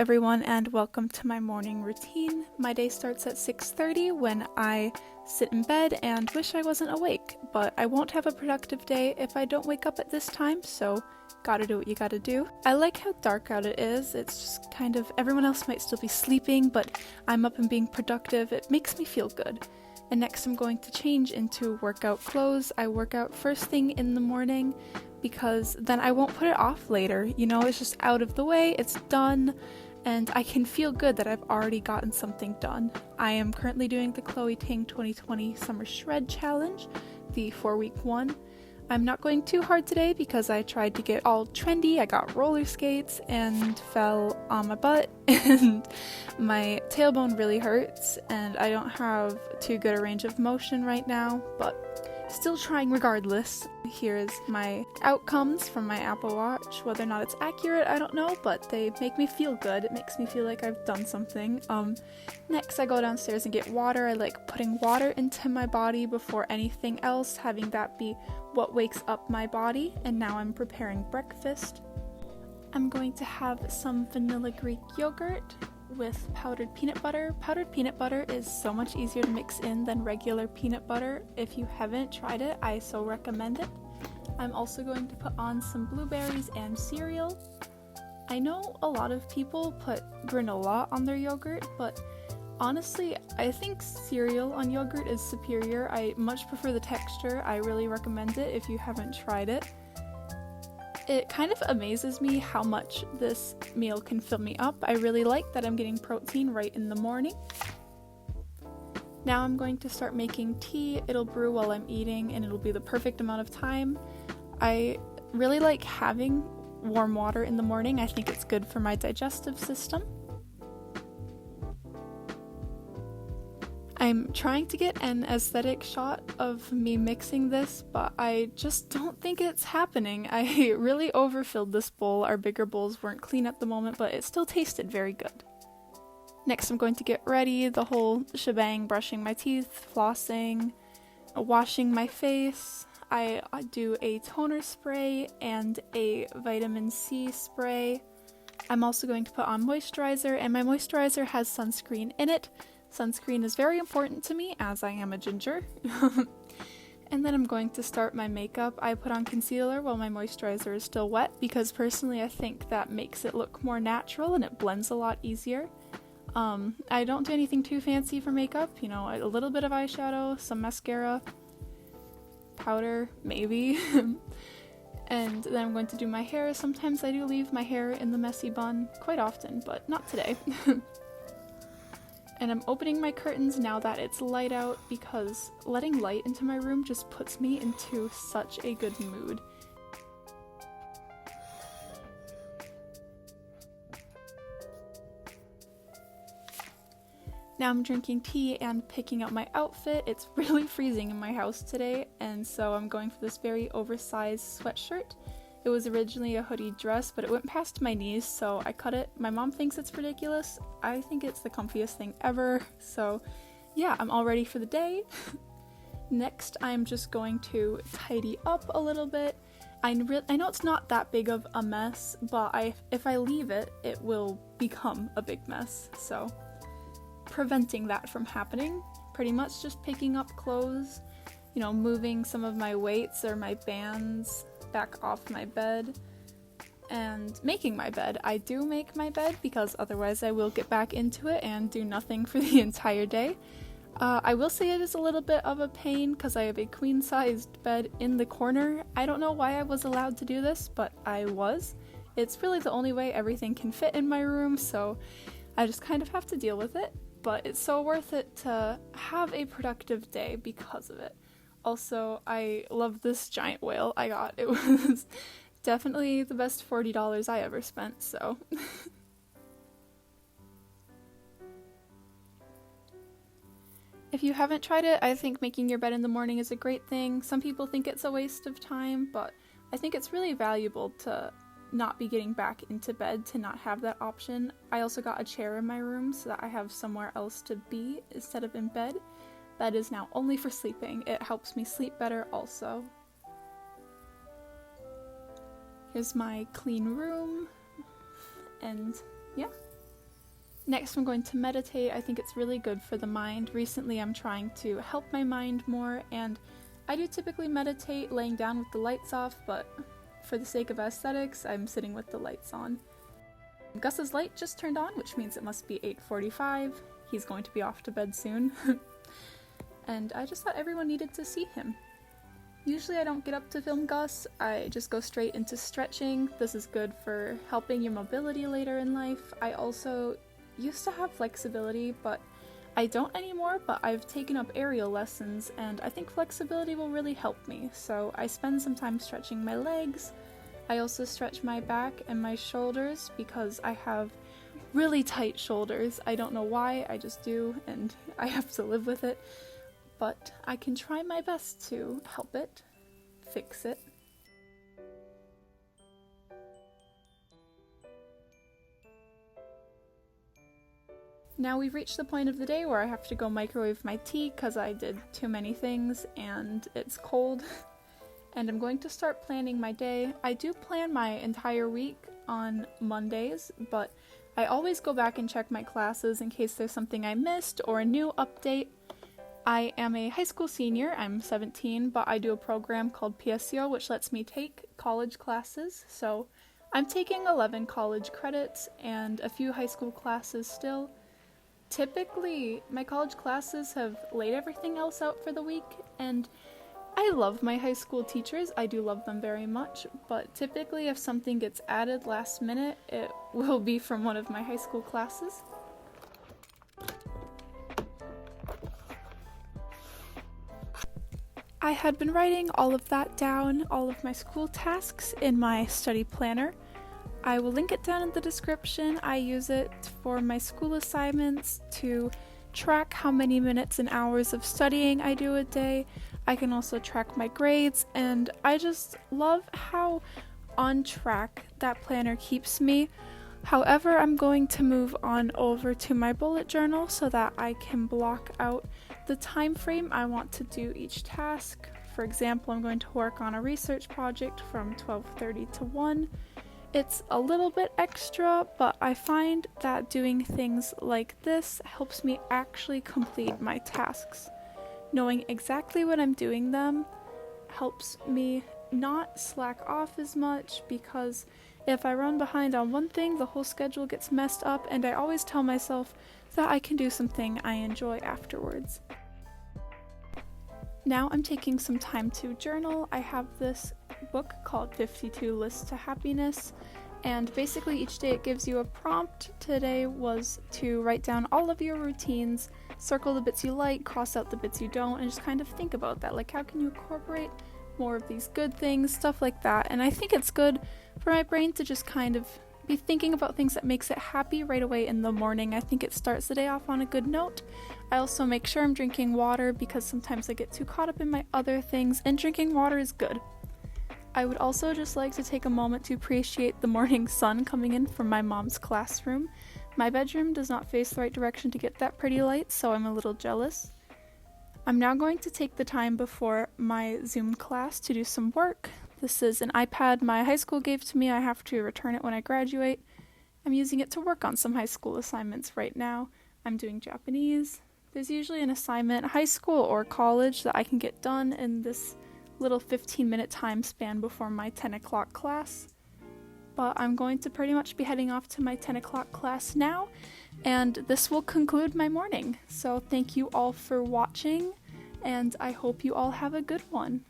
everyone, and welcome to my morning routine. My day starts at 6:30 when I sit in bed and wish I wasn't awake, but I won't have a productive day if I don't wake up at this time, so gotta do what you gotta do. I like how dark out it is. It's just kind of, everyone else might still be sleeping, but I'm up and being productive. It makes me feel good. And next I'm going to change into workout clothes. I work out first thing in the morning because then I won't put it off later. You know, it's just out of the way, it's done, and I can feel good that I've already gotten something done. I am currently doing the Chloe Ting 2020 Summer Shred Challenge, the 4-week one. I'm not going too hard today because I tried to get all trendy. I got roller skates and fell on my butt and my tailbone really hurts and I don't have too good a range of motion right now, but still trying regardless. Here is my outcomes from my Apple Watch. Whether or not it's accurate, I don't know, but they make me feel good. It makes me feel like I've done something. Next I go downstairs and get water. I like putting water into my body before anything else, having that be what wakes up my body. And now I'm preparing breakfast. I'm going to have some vanilla Greek yogurt with powdered peanut butter. Powdered peanut butter is so much easier to mix in than regular peanut butter. If you haven't tried it, I so recommend it. I'm also going to put on some blueberries and cereal. I know a lot of people put granola on their yogurt, but honestly, I think cereal on yogurt is superior. I much prefer the texture. I really recommend it if you haven't tried it. It kind of amazes me how much this meal can fill me up. I really like that I'm getting protein right in the morning. Now I'm going to start making tea. It'll brew while I'm eating and it'll be the perfect amount of time. I really like having warm water in the morning. I think it's good for my digestive system. I'm trying to get an aesthetic shot of me mixing this, but I just don't think it's happening. I really overfilled this bowl. Our bigger bowls weren't clean at the moment, but it still tasted very good. Next I'm going to get ready, the whole shebang, brushing my teeth, flossing, washing my face. I do a toner spray and a vitamin C spray. I'm also going to put on moisturizer, and my moisturizer has sunscreen in it. Sunscreen is very important to me as I am a ginger. And then I'm going to start my makeup. I put on concealer while my moisturizer is still wet because personally I think that makes it look more natural and it blends a lot easier. I don't do anything too fancy for makeup, you know, a little bit of eyeshadow, some mascara, powder, maybe. And then I'm going to do my hair. Sometimes I do leave my hair in the messy bun, quite often, but not today. And I'm opening my curtains now that it's light out because letting light into my room just puts me into such a good mood. Now I'm drinking tea and picking out my outfit. It's really freezing in my house today, and so I'm going for this very oversized sweatshirt. It was originally a hoodie dress, but it went past my knees, so I cut it. My mom thinks it's ridiculous. I think it's the comfiest thing ever. So yeah, I'm all ready for the day. Next, I'm just going to tidy up a little bit. I know it's not that big of a mess, but if I leave it, it will become a big mess. So preventing that from happening, pretty much just picking up clothes, you know, moving some of my weights or my bands back off my bed, and making my bed. I do make my bed because otherwise I will get back into it and do nothing for the entire day. I will say it is a little bit of a pain because I have a queen-sized bed in the corner. I don't know why I was allowed to do this, but I was. It's really the only way everything can fit in my room, so I just kind of have to deal with it, but it's so worth it to have a productive day because of it. Also, I love this giant whale I got. It was definitely the best $40 I ever spent, so. If you haven't tried it, I think making your bed in the morning is a great thing. Some people think it's a waste of time, but I think it's really valuable to not be getting back into bed, to not have that option. I also got a chair in my room so that I have somewhere else to be instead of in bed. That is now only for sleeping. It helps me sleep better also. Here's my clean room, and yeah. Next, I'm going to meditate. I think it's really good for the mind. Recently, I'm trying to help my mind more, and I do typically meditate laying down with the lights off, but for the sake of aesthetics, I'm sitting with the lights on. Gus's light just turned on, which means it must be 8:45. He's going to be off to bed soon. And I just thought everyone needed to see him. Usually I don't get up to film Gus, I just go straight into stretching. This is good for helping your mobility later in life. I also used to have flexibility, but I don't anymore, but I've taken up aerial lessons, and I think flexibility will really help me. So I spend some time stretching my legs. I also stretch my back and my shoulders because I have really tight shoulders. I don't know why, I just do, and I have to live with it. But I can try my best to help it, fix it. Now we've reached the point of the day where I have to go microwave my tea because I did too many things and it's cold. And I'm going to start planning my day. I do plan my entire week on Mondays, but I always go back and check my classes in case there's something I missed or a new update. I am a high school senior, I'm 17, but I do a program called PSCO, which lets me take college classes. So I'm taking 11 college credits and a few high school classes still. Typically, my college classes have laid everything else out for the week, and I love my high school teachers. I do love them very much, but typically if something gets added last minute, it will be from one of my high school classes. I had been writing all of that down, all of my school tasks, in my study planner. I will link it down in the description. I use it for my school assignments to track how many minutes and hours of studying I do a day. I can also track my grades, and I just love how on track that planner keeps me. However, I'm going to move on over to my bullet journal so that I can block out the time frame I want to do each task. For example, I'm going to work on a research project from 12:30 to 1. It's a little bit extra, but I find that doing things like this helps me actually complete my tasks. Knowing exactly when I'm doing them helps me not slack off as much, because if I run behind on one thing, the whole schedule gets messed up, and I always tell myself that I can do something I enjoy afterwards. Now I'm taking some time to journal. I have this book called 52 Lists to Happiness, and basically each day it gives you a prompt. Today was to write down all of your routines, circle the bits you like, cross out the bits you don't, and just kind of think about that. Like, how can you incorporate more of these good things, stuff like that. And I think it's good for my brain to just kind of be thinking about things that makes it happy right away in the morning. I think it starts the day off on a good note. I also make sure I'm drinking water because sometimes I get too caught up in my other things, and drinking water is good. I would also just like to take a moment to appreciate the morning sun coming in from my mom's classroom. My bedroom does not face the right direction to get that pretty light, so I'm a little jealous. I'm now going to take the time before my Zoom class to do some work. This is an iPad my high school gave to me. I have to return it when I graduate. I'm using it to work on some high school assignments right now. I'm doing Japanese. There's usually an assignment, high school or college, that I can get done in this little 15-minute time span before my 10 o'clock class. But I'm going to pretty much be heading off to my 10 o'clock class now, and this will conclude my morning. So thank you all for watching, and I hope you all have a good one.